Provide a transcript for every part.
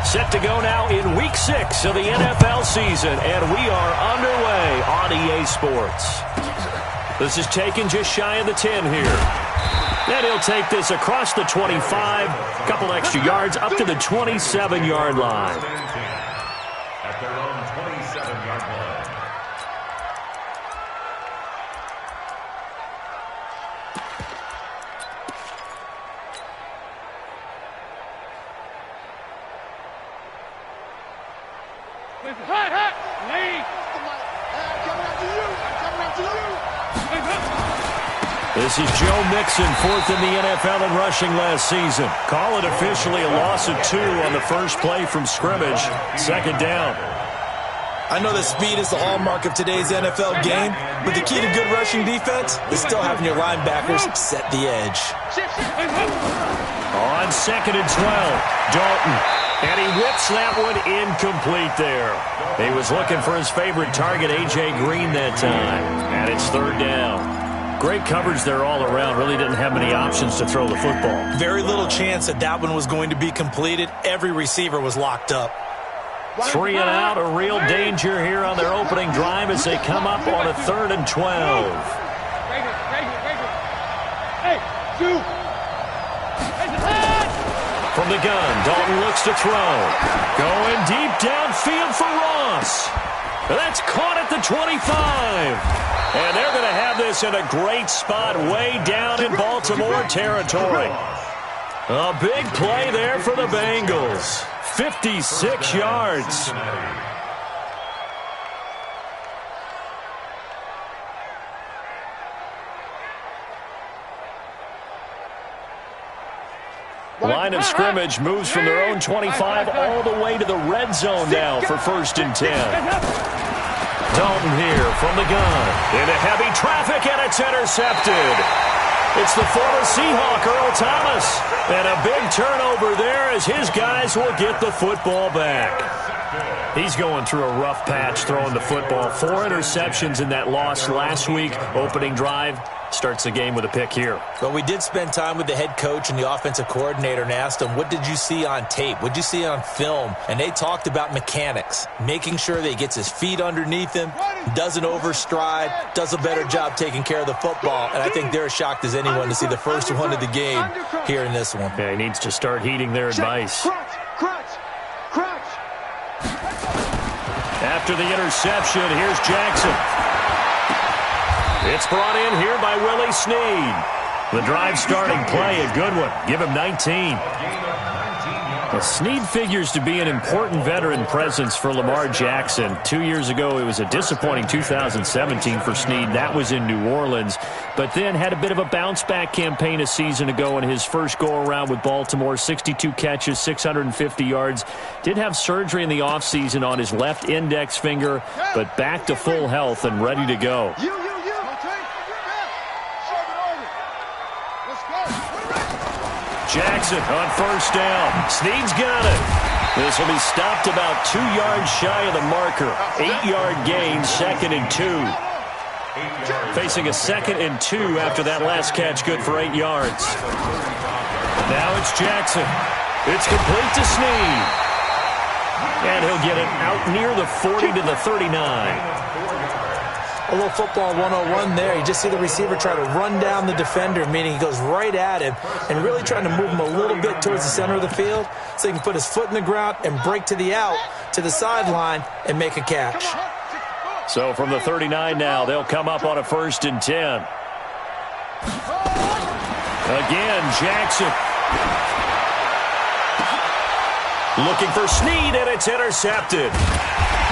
Set to go now in Week 6 of the NFL season, and we are underway on EA Sports. This is taken just shy of the 10 here. And he'll take this across the 25, a couple extra yards up to the 27-yard line. At their own 27-yard line. This is Joe Mixon, fourth in the NFL in rushing last season. Call it officially a loss of 2 on the first play from scrimmage. Second down. I know that speed is the hallmark of today's NFL game, but the key to good rushing defense is still having your linebackers set the edge. On second and 12, Dalton. And he whips that one incomplete there. He was looking for his favorite target, A.J. Green, that time. And it's third down. Great coverage there all around. Really didn't have many options to throw the football. Very little chance that one was going to be completed. Every receiver was locked up. 3 and out, a real danger here on their opening drive as they come up on a third and 12. From the gun, Dalton looks to throw. Going deep downfield for Ross. That's caught at the 25. And they're going to have this in a great spot way down in Baltimore territory. A big play there for the Bengals. 56 yards. Line of scrimmage moves from their own 25 all the way to the red zone now for first and 10. Dalton here from the gun. Into heavy traffic, and it's intercepted. It's the former Seahawk, Earl Thomas. And a big turnover there as his guys will get the football back. He's going through a rough patch throwing the football. 4 interceptions in that loss last week. Opening drive. Starts the game with a pick here. Well, we did spend time with the head coach and the offensive coordinator and asked them, what did you see on tape? What did you see on film? And they talked about mechanics, making sure that he gets his feet underneath him, doesn't overstride, does a better job taking care of the football. And I think they're as shocked as anyone to see the first one of the game here in this one. Yeah, he needs to start heeding their advice. After the interception, here's Jackson. It's brought in here by Willie Snead. The drive starting play, a good one. Give him 19. Well, Snead figures to be an important veteran presence for Lamar Jackson. 2 years ago, it was a disappointing 2017 for Snead. That was in New Orleans. But then had a bit of a bounce-back campaign a season ago in his first go-around with Baltimore. 62 catches, 650 yards. Did have surgery in the offseason on his left index finger, but back to full health and ready to go. Jackson on first down. Snead's got it. This will be stopped about 2 yards shy of the marker. 8-yard gain, second and 2. Facing a second and 2 after that last catch, good for 8 yards. Now it's Jackson. It's complete to Snead. And he'll get it out near the 40 to the 39. A little football 101 there. You just see the receiver try to run down the defender, meaning he goes right at him and really trying to move him a little bit towards the center of the field so he can put his foot in the ground and break to the out, to the sideline, and make a catch. So from the 39 now, they'll come up on a first and 10. Again, Jackson. Looking for Snead, and it's intercepted.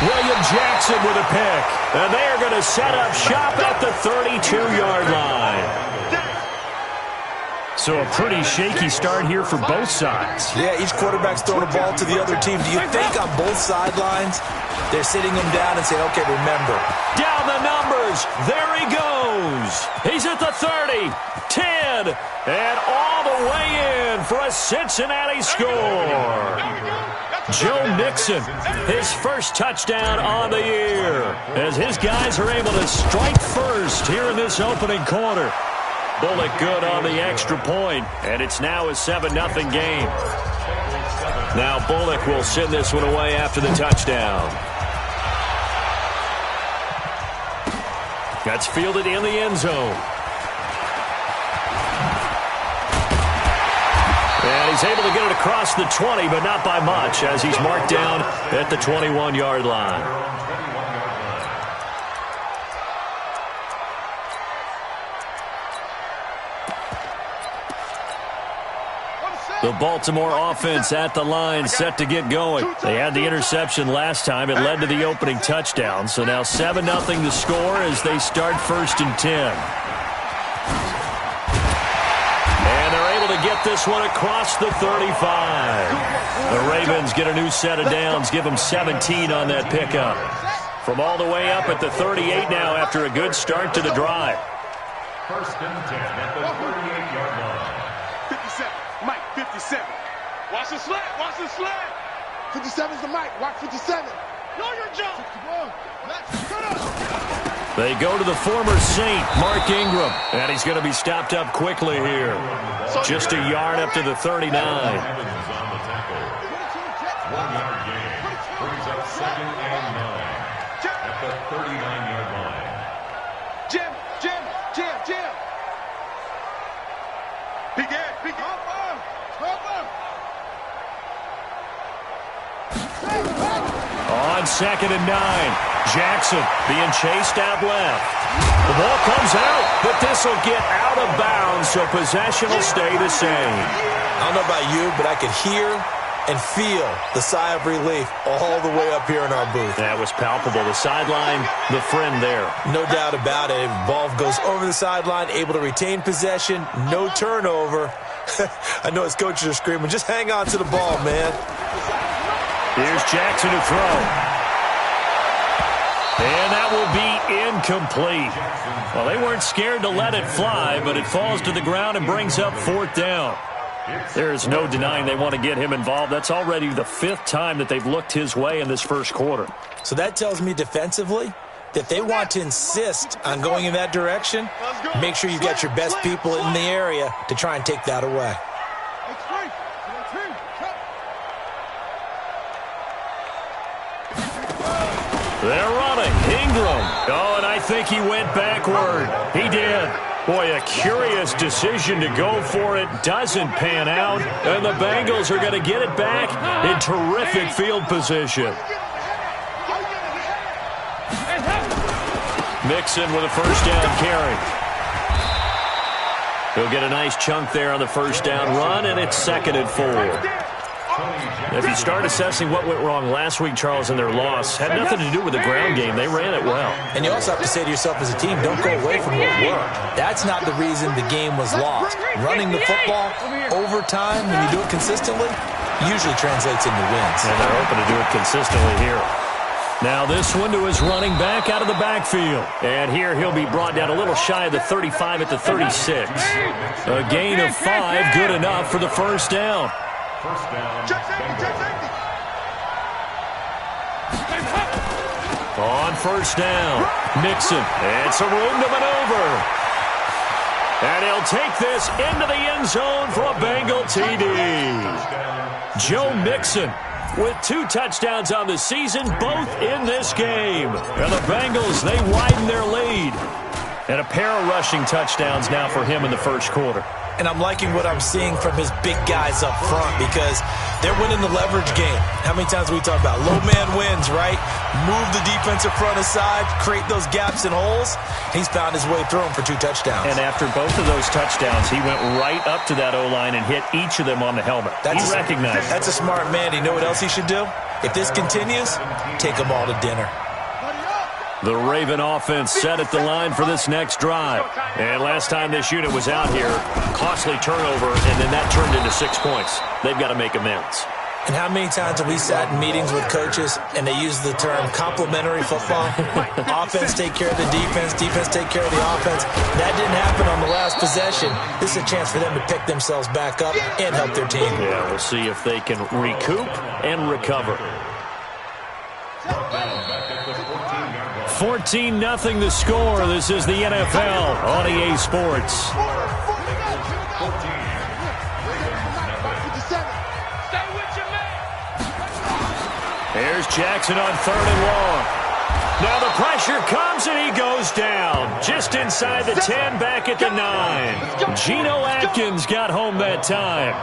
William Jackson with a pick. And they are going to set up shop at the 32-yard line. So a pretty shaky start here for both sides. Yeah, each quarterback's throwing a ball to the other team. Do you think on both sidelines they're sitting him down and saying, okay, remember. Down the numbers. There he goes. He's at the 30, 10, and all the way in for a Cincinnati score. Joe Mixon, his first touchdown on the year, as his guys are able to strike first here in this opening quarter. Bullet good on the extra point, and it's now a 7-0 game. Now Bullock will send this one away after the touchdown. That's fielded in the end zone. And he's able to get it across the 20, but not by much, as he's marked down at the 21-yard line. The Baltimore offense at the line, set to get going. They had the interception last time. It led to the opening touchdown. So now 7-0 the score as they start 1st and 10. And they're able to get this one across the 35. The Ravens get a new set of downs, give them 17 on that pickup. From all the way up at the 38 now after a good start to the drive. 1st and 10 at the 38-yard line. 57. Watch the slant. Watch the slant. 57's the mic. Watch 57. Know your job. 61. They go to the former Saint, Mark Ingram. And he's going to be stopped up quickly here. Just a yard up to the 39. 1-yard gain. Brings up 2nd and 9 at the 39-yard line. Jim. Big Ed. On 2nd and 9, Jackson being chased out left. The ball comes out, but this will get out of bounds, so possession will stay the same. I don't know about you, but I could hear and feel the sigh of relief all the way up here in our booth. That was palpable. The sideline, the friend there. No doubt about it. Ball goes over the sideline, able to retain possession, no turnover. I know his coaches are screaming, just hang on to the ball, man. Here's Jackson to throw. And that will be incomplete. Well, they weren't scared to let it fly, but it falls to the ground and brings up 4th down. There is no denying they want to get him involved. That's already the 5th time that they've looked his way in this first quarter. So that tells me defensively that they want to insist on going in that direction. Make sure you've got your best people in the area to try and take that away. They're running. Ingram. Oh, and I think he went backward. He did. Boy, a curious decision to go for it. Doesn't pan out. And the Bengals are going to get it back in terrific field position. Mixon with a 1st down carry. He'll get a nice chunk there on the 1st down run, and it's 2nd and 4. If you start assessing what went wrong last week, Charles, in their loss, had nothing to do with the ground game. They ran it well. And you also have to say to yourself as a team, don't go away from what worked. That's not the reason the game was lost. Running the football over time, when you do it consistently, usually translates into wins. And they're hoping to do it consistently here. Now this one to his running back out of the backfield. And here he'll be brought down a little shy of the 35 at the 36. A gain of 5, good enough for the 1st down. 1st down. On 1st down, Mixon. It's a room to maneuver. And he'll take this into the end zone for a Bengal TD. Joe Mixon with 2 touchdowns on the season, both in this game. And the Bengals, they widen their lead. And a pair of rushing touchdowns now for him in the first quarter. And I'm liking what I'm seeing from his big guys up front because they're winning the leverage game. How many times we talk about low man wins, right? Move the defensive front aside, create those gaps and holes. He's found his way through them for 2 touchdowns. And after both of those touchdowns, he went right up to that O-line and hit each of them on the helmet. He recognized it. That's a smart man. You know what else he should do? If this continues, take them all to dinner. The Raven offense set at the line for this next drive. And last time this unit was out here, costly turnover, and then that turned into 6 points. They've got to make amends. And how many times have we sat in meetings with coaches and they use the term complementary football? Offense take care of the defense, defense take care of the offense. That didn't happen on the last possession. This is a chance for them to pick themselves back up and help their team. Yeah, we'll see if they can recoup and recover. 14-0 the score. This is the NFL on EA Sports. Here's Jackson on 3rd and long. Now the pressure comes and he goes down. Just inside the 10, back at the 9. Geno Atkins got home that time.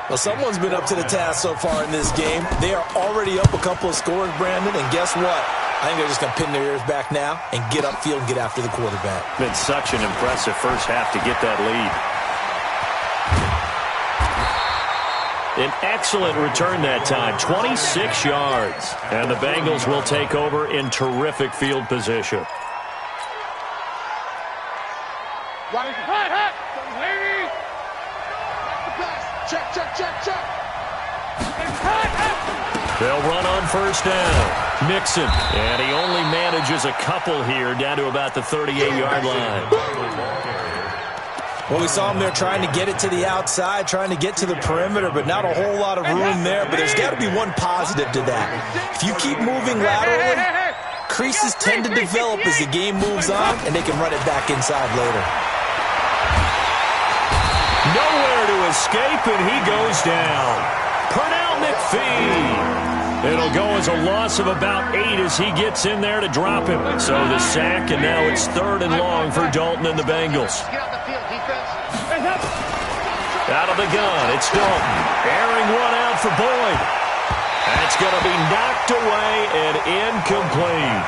Well, someone's been up to the task so far in this game. They are already up a couple of scores, Brandon, and guess what? I think they're just going to pin their ears back now and get upfield and get after the quarterback. Been such an impressive first half to get that lead. An excellent return that time, 26 yards. And the Bengals will take over in terrific field position. They'll run on first down. Mixon, and he only manages a couple here down to about the 38-yard line. Well, we saw him there trying to get it to the outside, trying to get to the perimeter, but not a whole lot of room there. But there's got to be one positive to that. If you keep moving laterally, creases tend to develop as the game moves on, and they can run it back inside later. Nowhere to escape, and he goes down. Pernell McPhee. It'll go as a loss of about 8 as he gets in there to drop him. So the sack, and now it's 3rd and long for Dalton and the Bengals. Out of the gun, it's Dalton. Airing one out for Boyd. That's going to be knocked away and incomplete.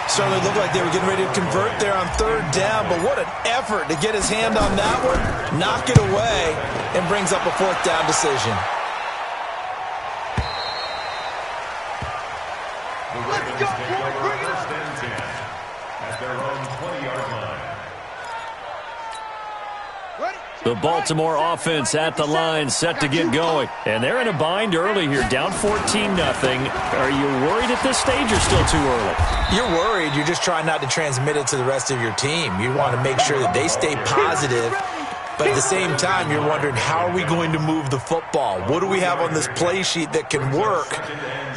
Certainly looked like they were getting ready to convert there on 3rd down, but what an effort to get his hand on that one, knock it away, and brings up a 4th down decision. Let's go, boy, first and 10 at their own 20-yard line. The Baltimore offense at the line, set to get going. And they're in a bind early here, down 14-0. Are you worried at this stage or still too early? You're worried. You're just trying not to transmit it to the rest of your team. You want to make sure that they stay positive. But at the same time, you're wondering, how are we going to move the football? What do we have on this play sheet that can work?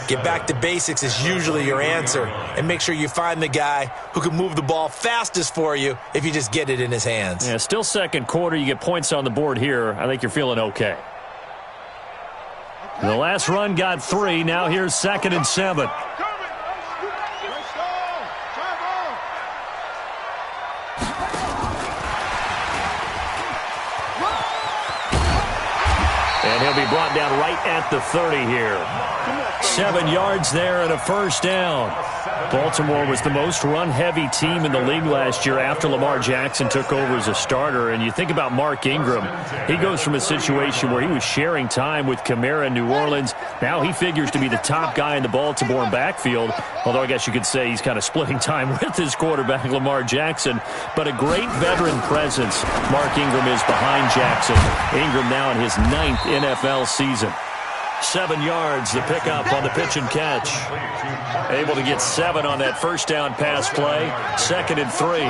Get back to basics is usually your answer. And make sure you find the guy who can move the ball fastest for you if you just get it in his hands. Yeah, still second quarter. You get points on the board here. I think you're feeling okay. The last run got 3. Now here's 2nd and 7. And he'll be brought down right at the 30 here. 7 yards there and a first down. Baltimore was the most run-heavy team in the league last year after Lamar Jackson took over as a starter. And you think about Mark Ingram. He goes from a situation where he was sharing time with Kamara in New Orleans. Now he figures to be the top guy in the Baltimore backfield. Although I guess you could say he's kind of splitting time with his quarterback, Lamar Jackson. But a great veteran presence Mark Ingram is behind Jackson. Ingram now in his 9th NFL season. 7 yards, the pickup on the pitch and catch. Able to get 7 on that first down pass play. 2nd and 3.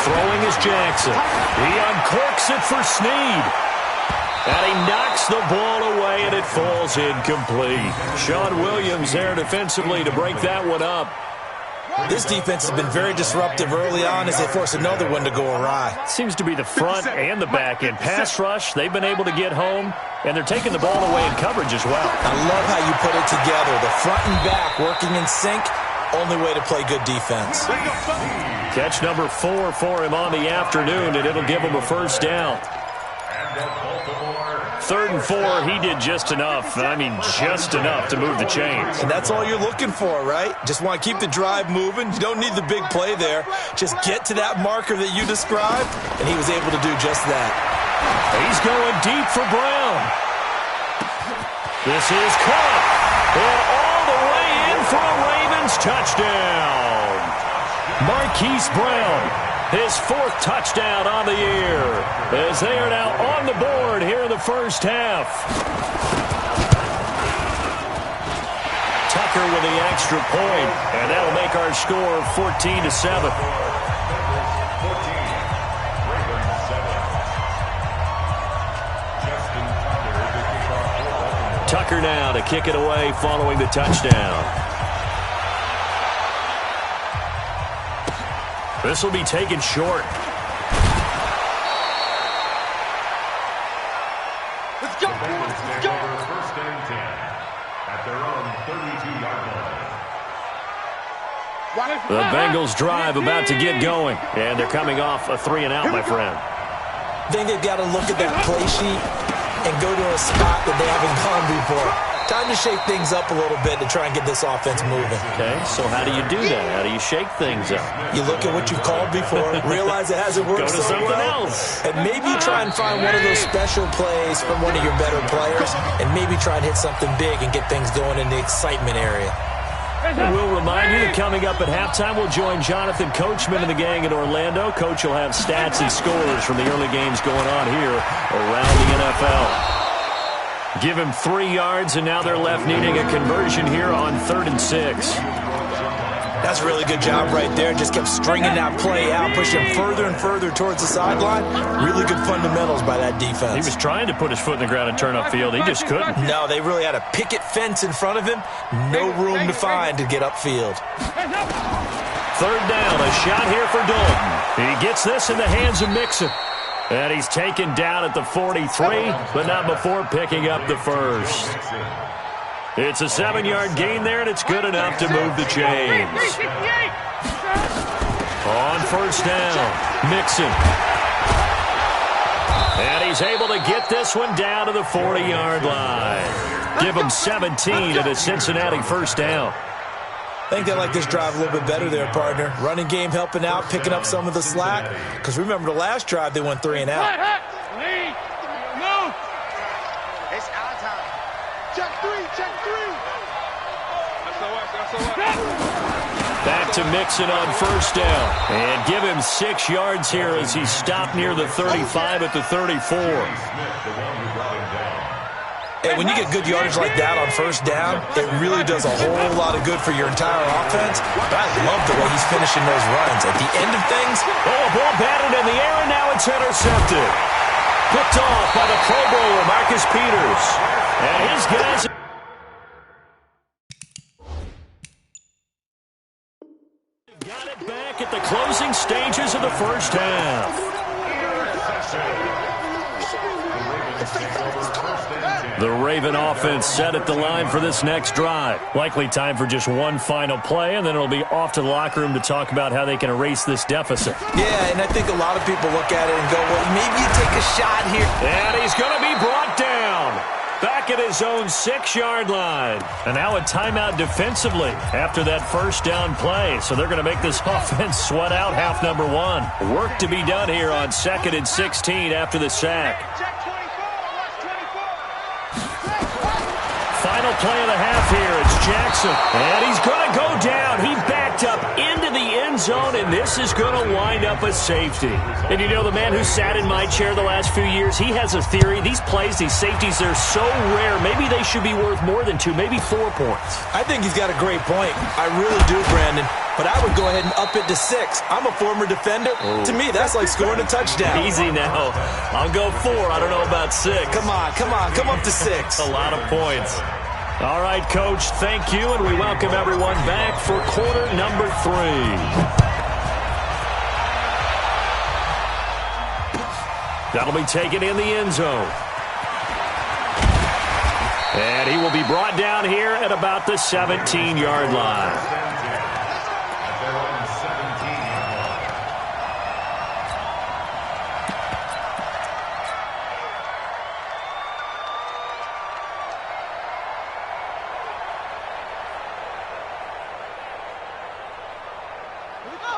Throwing is Jackson. He uncorks it for Snead. And he knocks the ball away, and it falls incomplete. Sean Williams there defensively to break that one up. This defense has been very disruptive early on as they force another one to go awry. Seems to be the front and the back end. Pass rush, they've been able to get home, and they're taking the ball away in coverage as well. I love how you put it together. The front and back working in sync, only way to play good defense. Catch number 4 for him on the afternoon, and it'll give him a first down. 3rd and 4, he did just enough. I mean, just enough to move the chains. And that's all you're looking for, right? Just want to keep the drive moving. You don't need the big play there. Just get to that marker that you described, and he was able to do just that. He's going deep for Brown. This is caught. And all the way in for a Ravens touchdown. Marquise Brown. His 4th touchdown on the year, as they are now on the board here in the first half. Tucker with the extra point, and that'll make our score 14-7. Tucker now to kick it away following the touchdown. This will be taken short. Let's go, boys. Let's go. First and 10. their own 32-yard line. The Bengals drive about to get going, and they're coming off a 3-and-out, my friend. I think they've got to look at that play sheet and go to a spot that they haven't gone before. Time to shake things up a little bit to try and get this offense moving. Okay, so how do you do that? How do you shake things up? You look at what you've called before, realize it hasn't worked Go to so something well, else. and maybe try and find one of those special plays from one of your better players, and maybe try and hit something big and get things going in the excitement area. And we'll remind you that coming up at halftime, we'll join Jonathan Coachman and the gang in Orlando. Coach will have stats and scores from the early games going on here around the NFL. Give him 3 yards, and now they're left needing a conversion here on 3rd and 6. That's a really good job right there. Just kept stringing that play out, pushing him further and further towards the sideline. Really good fundamentals by that defense. He was trying to put his foot in the ground and turn upfield. He just couldn't. No, they really had a picket fence in front of him. No room to find to get upfield. 3rd down, a shot here for Dalton. He gets this in the hands of Mixon. And he's taken down at the 43, but not before picking up the first. It's a 7-yard gain there, and it's good enough to move the chains. On 1st down, Mixon. And he's able to get this one down to the 40-yard line. Give him 17 at a Cincinnati 1st down. I think they like this drive a little bit better there, partner. Running game helping out, picking up some of the slack. Because remember, the last drive, they went 3 and out. It's our time. Check 3, check 3. Back to Mixon on 1st down. And give him 6 yards here as he stopped near the 35 at the 34. Hey, when you get good yardage like that on 1st down, it really does a whole lot of good for your entire offense. But I love the way he's finishing those runs. At the end of things, a ball batted in the air, and now it's intercepted. Picked off by the Pro Bowler, Marcus Peters. And his guys... got it back at the closing stages of the 1st half. The Raven offense set at the line for this next drive. Likely time for just one final play, and then it'll be off to the locker room to talk about how they can erase this deficit. Yeah, and I think a lot of people look at it and go, well, maybe you take a shot here. And he's going to be brought down. Back at his own 6-yard line. And now a timeout defensively after that 1st down play. So they're going to make this offense sweat out half number 1. Work to be done here on 2nd and 16 after the sack. Final play of the half here. It's Jackson. And he's going to go down. He backed up into the end zone, and this is going to wind up a safety. And you know, the man who sat in my chair the last few years, he has a theory. These plays, these safeties, they're so rare. Maybe they should be worth more than 2, maybe 4 points. I think he's got a great point. I really do, Brandon. But I would go ahead and up it to 6. I'm a former defender. Oh. To me, that's like scoring a touchdown. Easy now. I'll go 4. I don't know about 6. Come on. Come up to 6. A lot of points. All right, Coach, thank you, and we welcome everyone back for quarter number 3. That'll be taken in the end zone. And he will be brought down here at about the 17-yard line.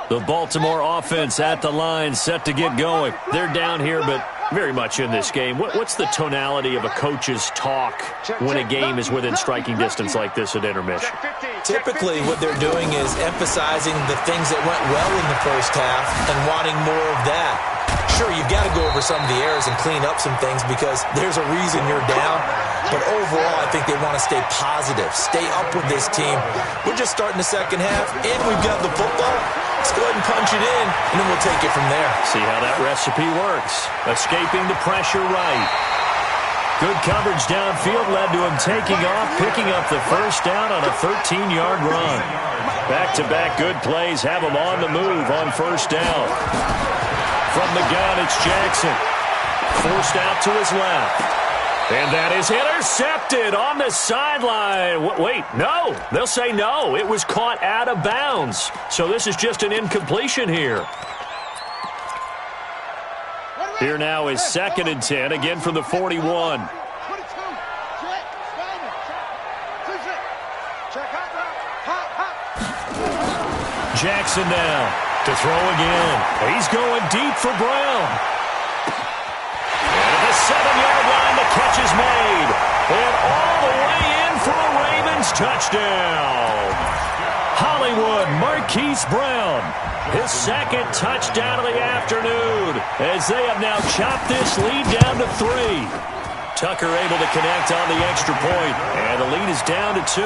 The Baltimore offense at the line, set to get going. They're down here, but very much in this game. What's the tonality of a coach's talk when a game is within striking distance like this at intermission? Typically, what they're doing is emphasizing the things that went well in the 1st half and wanting more of that. Sure, you've got to go over some of the errors and clean up some things because there's a reason you're down. But overall, I think they want to stay positive, stay up with this team. We're just starting the 2nd half, and we've got the football. Let's go ahead and punch it in, and then we'll take it from there. See how that recipe works. Escaping the pressure right. Good coverage downfield led to him taking off, picking up the 1st down on a 13-yard run. Back-to-back good plays have him on the move on 1st down. From the gun, it's Jackson. Forced out to his left. And that is intercepted on the sideline. Wait, no. They'll say no. It was caught out of bounds. So this is just an incompletion here. Here now is 2nd and 10, again from the 41. Jackson now to throw again. He's going deep for Brown. And at the 7-yard line, the catch is made. And all the way in for a Ravens touchdown. Hollywood Marquise Brown, his 2nd touchdown of the afternoon, as they have now chopped this lead down to 3. Tucker able to connect on the extra point, and the lead is down to 2.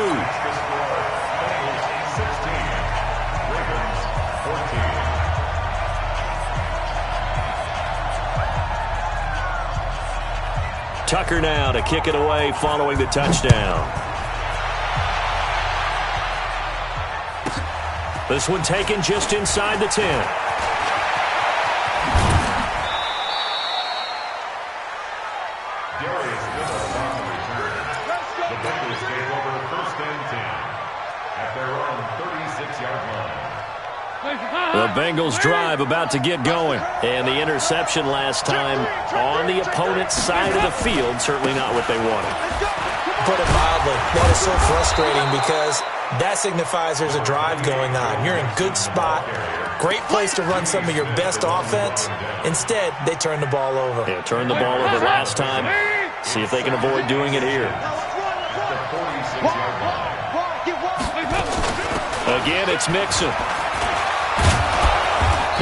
Tucker now to kick it away following the touchdown. This one taken just inside the 10. Darius with a long return. The Bengals take over 1st and 10 at their own 36-yard line. The Bengals drive about to get going. And the interception last time on the opponent's side of the field, certainly not what they wanted. Put it mildly, that is so frustrating because that signifies there's a drive going on. You're in good spot, great place to run some of your best offense. Instead, they turn the ball over. Yeah, turned the ball over last time. See if they can avoid doing it here. Again, it's Mixon.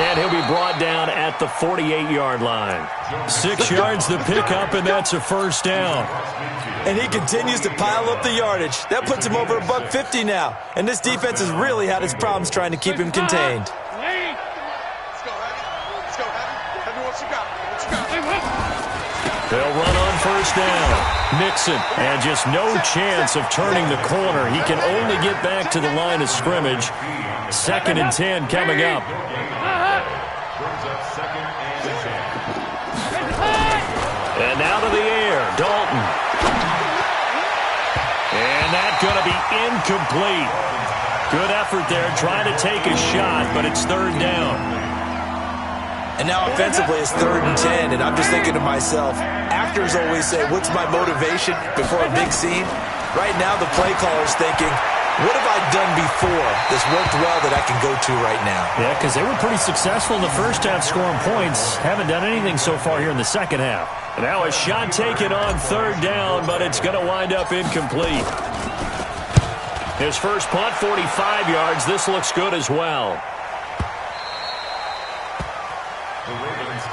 And he'll be brought down at the 48-yard line. 6 yards the pickup, and that's a 1st down. And he continues to pile up the yardage. That puts him over $150 now. And this defense has really had its problems trying to keep him contained. Let's go, Heavy. Let's go, Heavy. Heavy, what you got? What you got? They'll run on 1st down. Mixon, and just no chance of turning the corner. He can only get back to the line of scrimmage. 2nd and 10 coming up. And out of the air, Dalton. And that's going to be incomplete. Good effort there, trying to take a shot, but it's 3rd down. And now offensively it's 3rd and 10, and I'm just thinking to myself, actors always say, what's my motivation before a big scene? Right now the play caller's thinking, what have I done before that's worked well that I can go to right now? Yeah, because they were pretty successful in the first half scoring points. Haven't done anything so far here in the second half. Now a shot taken on 3rd down, but it's going to wind up incomplete. His first punt, 45 yards. This looks good as well.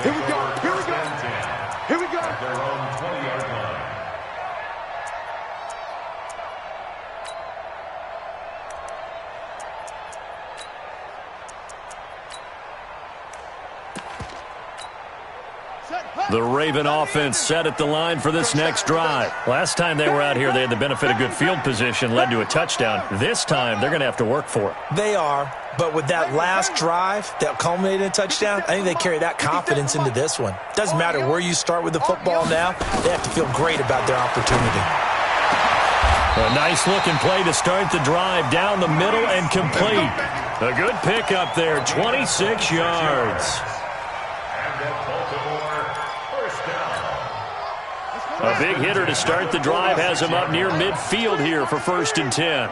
Here we go. Here we go. Here we go. At their own 20-yard line. The Raven offense set at the line for this next drive. Last time they were out here, they had the benefit of good field position, led to a touchdown. This time, they're going to have to work for it. They are, but with that last drive that culminated in a touchdown, I think they carry that confidence into this one. Doesn't matter where you start with the football now, they have to feel great about their opportunity. A nice-looking play to start the drive down the middle and complete. A good pickup there, 26 yards. A big hitter to start the drive has him up near midfield here for 1st and 10.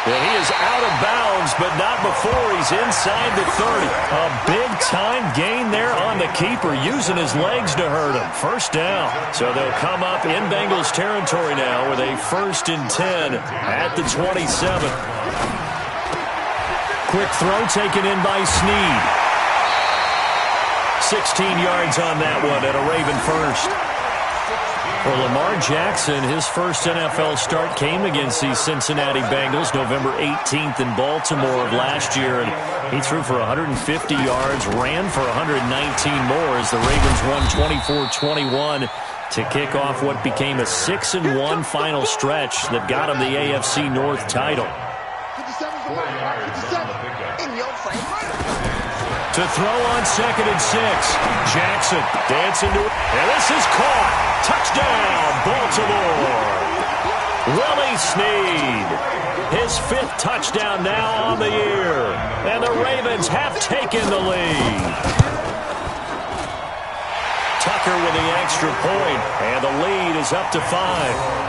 And he is out of bounds, but not before he's inside the 30. A big-time gain there on the keeper, using his legs to hurt him. 1st down. So they'll come up in Bengals territory now with a 1st and 10 at the 27. Quick throw taken in by Snead. 16 yards on that one at a Raven 1st. For Lamar Jackson, his first NFL start came against the Cincinnati Bengals November 18th in Baltimore of last year. And he threw for 150 yards, ran for 119 more as the Ravens won 24-21 to kick off what became a 6-1 final stretch that got him the AFC North title. 57 in your frame. To throw on 2nd and 6. Jackson dancing to it. And this is caught. Touchdown, Baltimore. Willie Snead. His 5th touchdown now on the year. And the Ravens have taken the lead. Tucker with the extra point. And the lead is up to 5.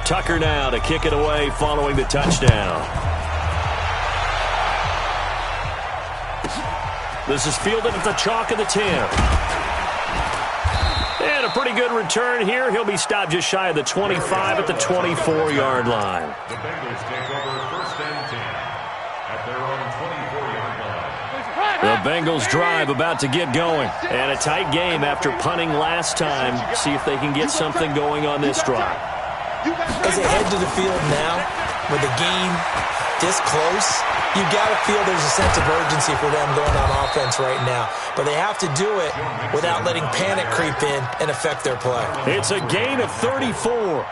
Tucker now to kick it away following the touchdown. This is fielded at the chalk of the 10. And a pretty good return here. He'll be stopped just shy of the 25 at the 24-yard line. The Bengals take over 1st and 10 at their own 24-yard line. The Bengals drive about to get going. And a tight game after punting last time. See if they can get something going on this drive. As they head to the field now, with the game this close, you got to feel there's a sense of urgency for them going on offense right now. But they have to do it without letting panic creep in and affect their play. It's a gain of 34.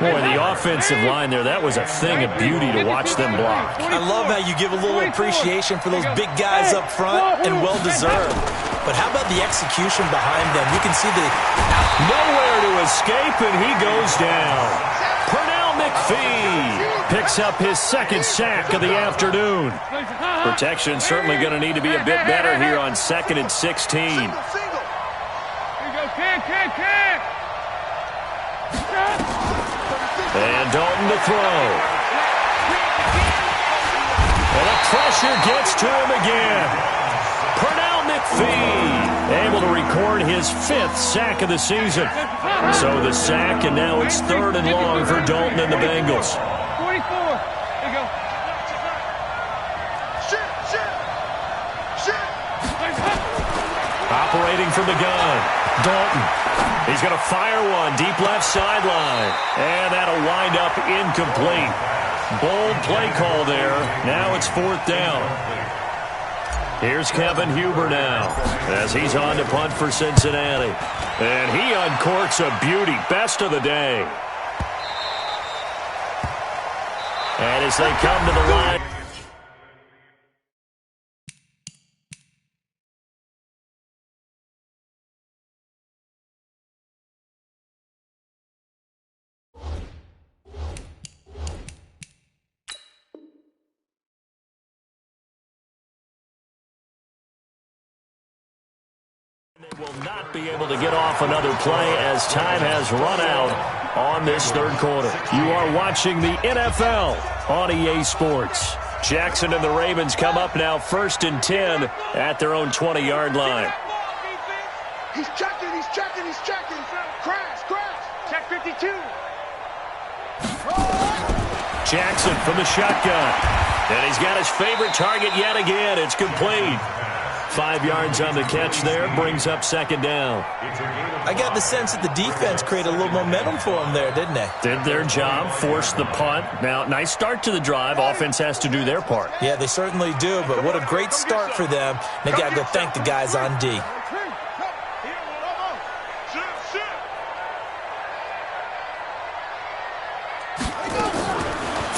Boy, the offensive line there, that was a thing of beauty to watch them block. I love how you give a little appreciation for those big guys up front, and well-deserved. But how about the execution behind them? You can see the... Nowhere to escape, and he goes down. Pernell McPhee picks up his 2nd sack of the afternoon. Protection certainly going to need to be a bit better here on 2nd and 16. Here you go, kick. And Dalton to throw. And the pressure gets to him again. Pernell McPhee able to record his 5th sack of the season. So the sack, and now it's 3rd and long for Dalton and the Bengals. 44. Here you go. Operating from the gun, Dalton. He's going to fire one deep left sideline. And that'll wind up incomplete. Bold play call there. Now it's 4th down. Here's Kevin Huber now as he's on to punt for Cincinnati. And he uncorks a beauty. Best of the day. And as they come to the line. They will not be able to get off another play as time has run out on this 3rd quarter. You are watching the NFL on EA Sports. Jackson and the Ravens come up now 1st and 10 at their own 20-yard line. He's checking. Crash. Check 52. Jackson from the shotgun. And he's got his favorite target yet again. It's complete. 5 yards on the catch there, brings up 2nd down. I got the sense that the defense created a little momentum for them there, didn't they? Did their job, forced the punt. Now, nice start to the drive. Offense has to do their part. Yeah, they certainly do, but what a great start for them. They got to go thank the guys on D.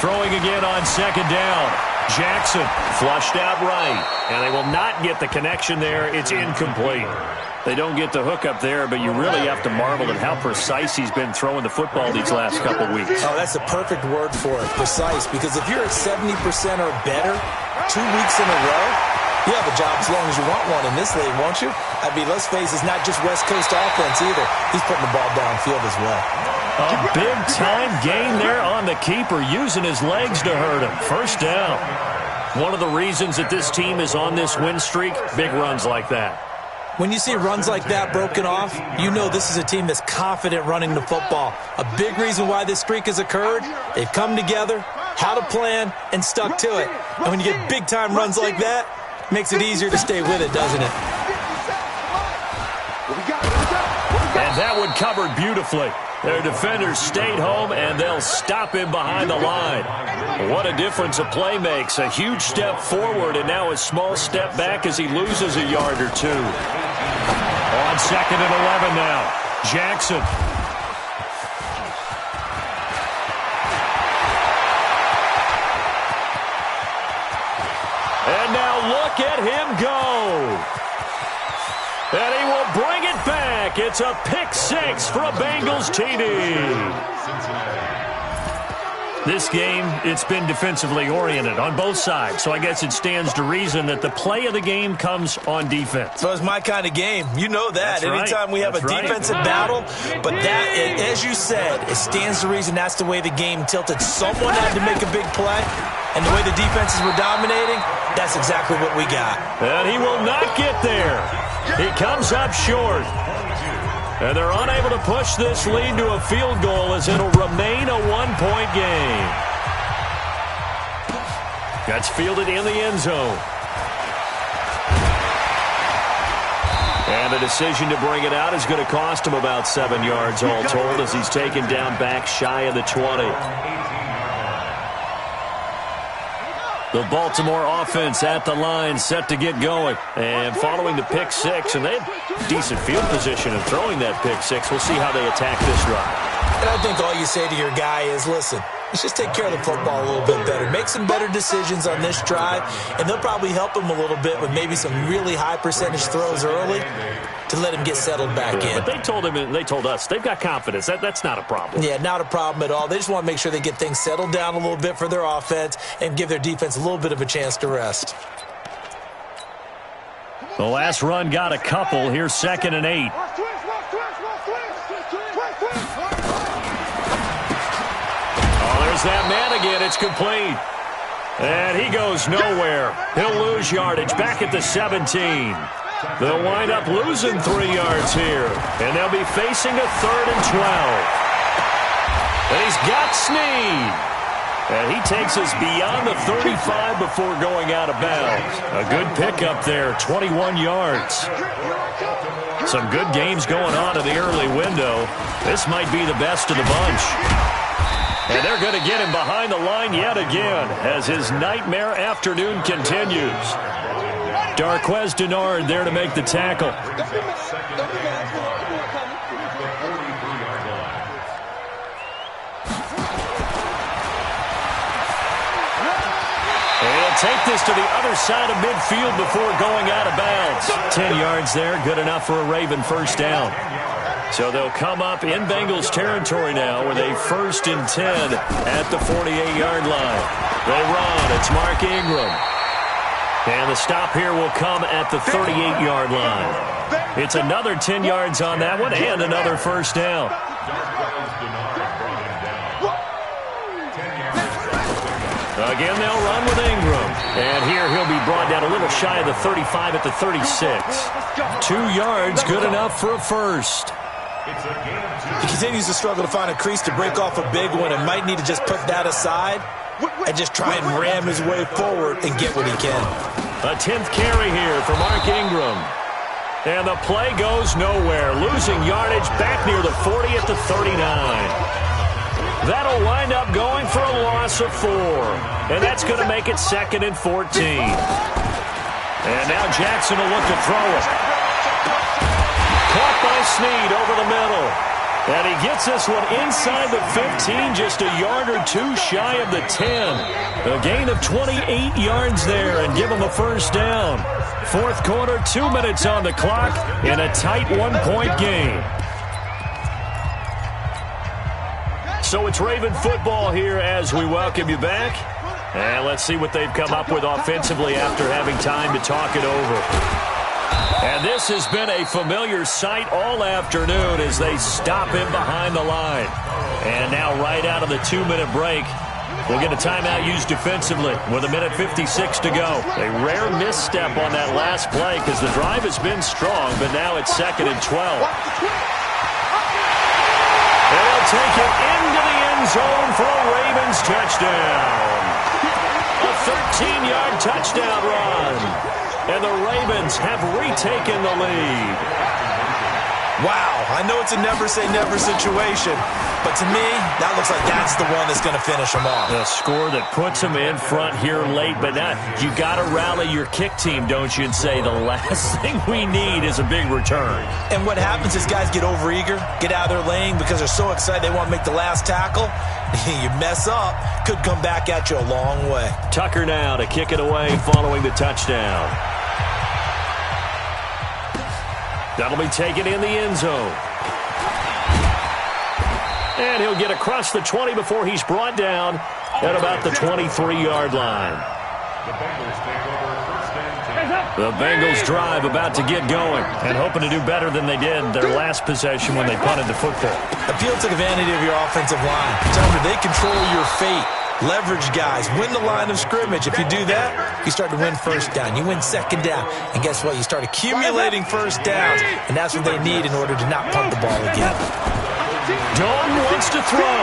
Throwing again on 2nd down. Jackson flushed out right, and they will not get the connection there. It's incomplete. They don't get the hook up there, but you really have to marvel at how precise he's been throwing the football these last couple weeks. Oh, that's a perfect word for it, precise, because if you're at 70% or better 2 weeks in a row, you have a job as long as you want one in this league, won't you? I mean, let's face it, it's not just West Coast offense either. He's putting the ball downfield as well. A big-time gain there on the keeper, using his legs to hurt him. 1st down. One of the reasons that this team is on this win streak, big runs like that. When you see runs like that broken off, you know this is a team that's confident running the football. A big reason why this streak has occurred, they've come together, had a plan, and stuck to it. And when you get big-time runs like that, it makes it easier to stay with it, doesn't it? And that one covered beautifully. Their defenders stayed home, and they'll stop him behind the line. What a difference a play makes. A huge step forward, and now a small step back as he loses a yard or two. On 2nd and 11 now. Jackson. And now look at him go. And he will bring it back. It's a pick six for a Bengals TD. This game, it's been defensively oriented on both sides, so I guess it stands to reason that the play of the game comes on defense. So it's my kind of game. You know that. That's right. Anytime we have That's a right. defensive battle, but that, as you said, it stands to reason that's the way the game tilted. Someone had to make a big play, and the way the defenses were dominating, that's exactly what we got. And he will not get there. He comes up short. And they're unable to push this lead to a field goal as it'll remain a one-point game. That's fielded in the end zone. And the decision to bring it out is going to cost him about 7 yards all told as he's taken down back shy of the 20. The Baltimore offense at the line, set to get going. And following the pick six, and they had decent field position in throwing that pick six. We'll see how they attack this drive. And I think all you say to your guy is, listen, let's just take care of the football a little bit better. Make some better decisions on this drive, and they'll probably help him a little bit with maybe some really high percentage throws early to let him get settled back in. But they told him, and they told us, they've got confidence. That's not a problem. Yeah, not a problem at all. They just want to make sure they get things settled down a little bit for their offense and give their defense a little bit of a chance to rest. The last run got a couple. Here's 2nd and 8. Oh, there's that man again. It's complete. And he goes nowhere. He'll lose yardage back at the 17. They'll wind up losing 3 yards here. And they'll be facing a 3rd and 12. And he's got Snead. And he takes us beyond the 35 before going out of bounds. A good pickup there, 21 yards. Some good games going on in the early window. This might be the best of the bunch. And they're going to get him behind the line yet again as his nightmare afternoon continues. Darquez Denard there to make the tackle. And take this to the other side of midfield before going out of bounds. 10 yards there, good enough for a Raven first down. So they'll come up in Bengals territory now with a 1st and 10 at the 48-yard line. They run. It's Mark Ingram. And the stop here will come at the 38-yard line. It's another 10 yards on that one and another first down. Again, they'll run with Ingram. And here he'll be brought down a little shy of the 35 at the 36. 2 yards, good enough for a first. He continues to struggle to find a crease to break off a big one and might need to just put that aside and just try and ram his way forward and get what he can. A 10th carry here for Mark Ingram. And the play goes nowhere. Losing yardage back near the 40 at the 39. That'll wind up going for a loss of 4. And that's going to make it 2nd and 14. And now Jackson will look to throw it. Caught by Snead over the middle. And he gets this one inside the 15, just a yard or two shy of the 10. A gain of 28 yards there and give him a first down. 4th quarter, 2 minutes on the clock in a tight 1-point game. So it's Raven football here as we welcome you back. And let's see what they've come up with offensively after having time to talk it over. And this has been a familiar sight all afternoon as they stop him behind the line. And now right out of the 2-minute break, we'll get a timeout used defensively with 1:56 to go. A rare misstep on that last play because the drive has been strong, but now it's 2nd and 12. They'll take it into the end zone for a Ravens touchdown. A 13-yard touchdown run. And the Ravens have retaken the lead. Wow, I know it's a never-say-never situation, but to me, that looks like that's the one that's going to finish them off. A score that puts them in front here late, but now you got to rally your kick team, don't you, and say the last thing we need is a big return. And what happens is guys get overeager, get out of their lane because they're so excited they want to make the last tackle. You mess up, could come back at you a long way. Tucker now to kick it away following the touchdown. That'll be taken in the end zone. And he'll get across the 20 before he's brought down at about the 23-yard line. The Bengals take over first and 10. The Bengals drive about to get going and hoping to do better than they did their last possession when they punted the football. Appeal to the vanity of your offensive line. Tell them they control your fate. Leverage guys. Win the line of scrimmage. If you do that, you start to win first down. You win second down. And guess what? You start accumulating first downs. And that's what they need in order to not punt the ball again. Dalton wants to throw.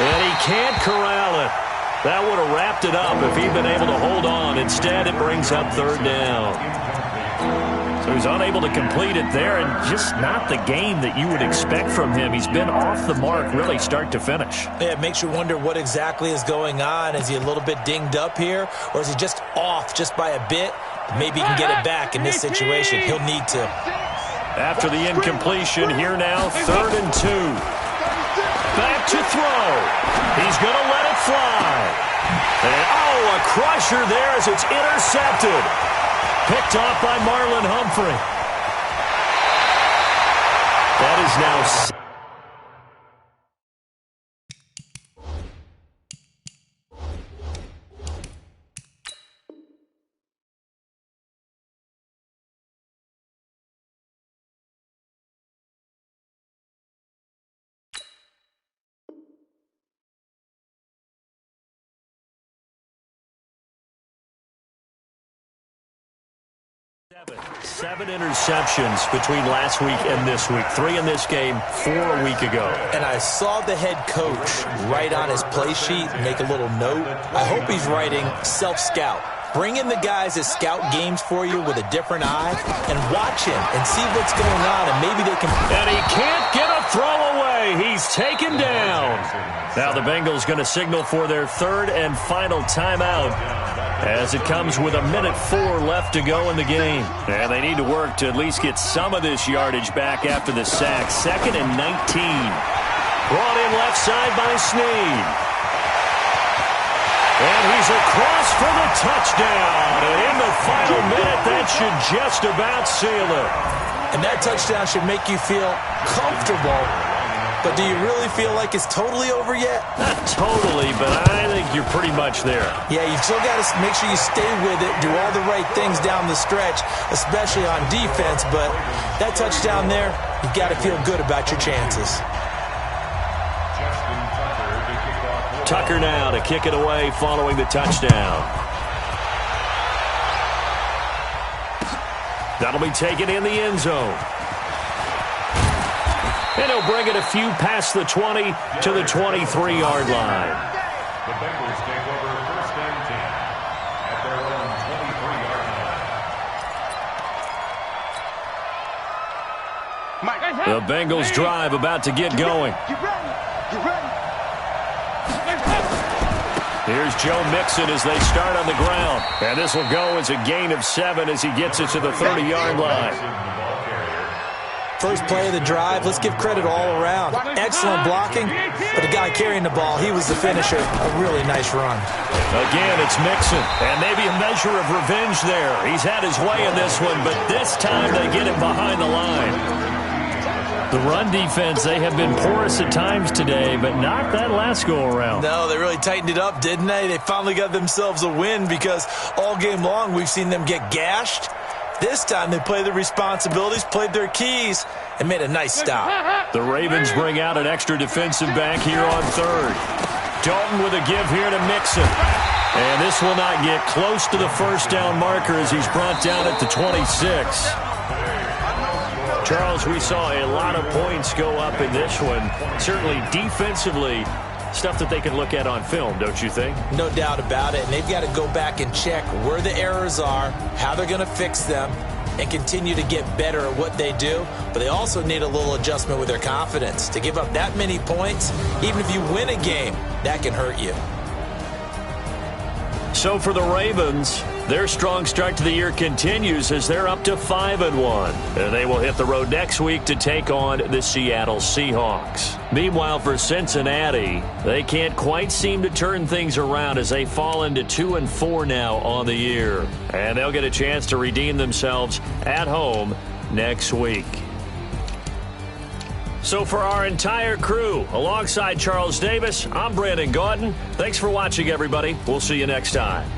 And he can't corral it. That would have wrapped it up if he'd been able to hold on. Instead, it brings up third down. So he's unable to complete it there, and just not the game that you would expect from him. He's been off the mark really start to finish. Yeah, it makes you wonder what exactly is going on. Is he a little bit dinged up here, or is he just off just by a bit? Maybe he can get it back in this situation. He'll need to. After the incompletion, here now, 3rd and 2. Back to throw. He's going to let it fly. And, oh, a crusher there as it's intercepted. Picked off by Marlon Humphrey. That is now... Seven interceptions between last week and this week. 3 in this game, 4 a week ago. And I saw the head coach write on his play sheet, make a little note. I hope he's writing self-scout. Bring in the guys that scout games for you with a different eye and watch him and see what's going on, and maybe they can... And he can't get a throw away. He's taken down. Now the Bengals going to signal for their 3rd and final timeout as it comes with 1:04 left to go in the game. And they need to work to at least get some of this yardage back after the sack. 2nd and 19. Brought in left side by Snead. And he's across for the touchdown. And in the final minute, that should just about seal it. And that touchdown should make you feel comfortable. But do you really feel like it's totally over yet? Not totally, but I think you're pretty much there. Yeah, you've still got to make sure you stay with it, do all the right things down the stretch, especially on defense. But that touchdown there, you've got to feel good about your chances. Tucker now to kick it away following the touchdown. That'll be taken in the end zone. And he'll bring it a few past the 20 to the 23-yard line. The Bengals take over first and 10 at their own 23-yard line. The Bengals drive about to get going. Here's Joe Mixon as they start on the ground. And this will go as a gain of 7 as he gets it to the 30-yard line. First play of the drive, let's give credit all around. Excellent blocking, but the guy carrying the ball, he was the finisher. A really nice run. Again, it's Mixon, and maybe a measure of revenge there. He's had his way in this one, but this time they get him behind the line. The run defense, they have been porous at times today, but not that last go-around. No, they really tightened it up, didn't they? They finally got themselves a win because all game long we've seen them get gashed. This time they played their responsibilities, played their keys, and made a nice stop. The Ravens bring out an extra defensive back here on 3rd. Dalton with a give here to Mixon. And this will not get close to the first down marker as he's brought down at the 26. Charles, we saw a lot of points go up in this one. Certainly defensively, stuff that they can look at on film, don't you think? No doubt about it. And they've got to go back and check where the errors are, how they're going to fix them. and continue to get better at what they do, but they also need a little adjustment with their confidence. To give up that many points, even if you win a game, that can hurt you. So for the Ravens, their strong start to the year continues as they're up to 5-1. And they will hit the road next week to take on the Seattle Seahawks. Meanwhile, for Cincinnati, they can't quite seem to turn things around as they fall into 2-4 now on the year. And they'll get a chance to redeem themselves at home next week. So for our entire crew, alongside Charles Davis, I'm Brandon Gaudin. Thanks for watching, everybody. We'll see you next time.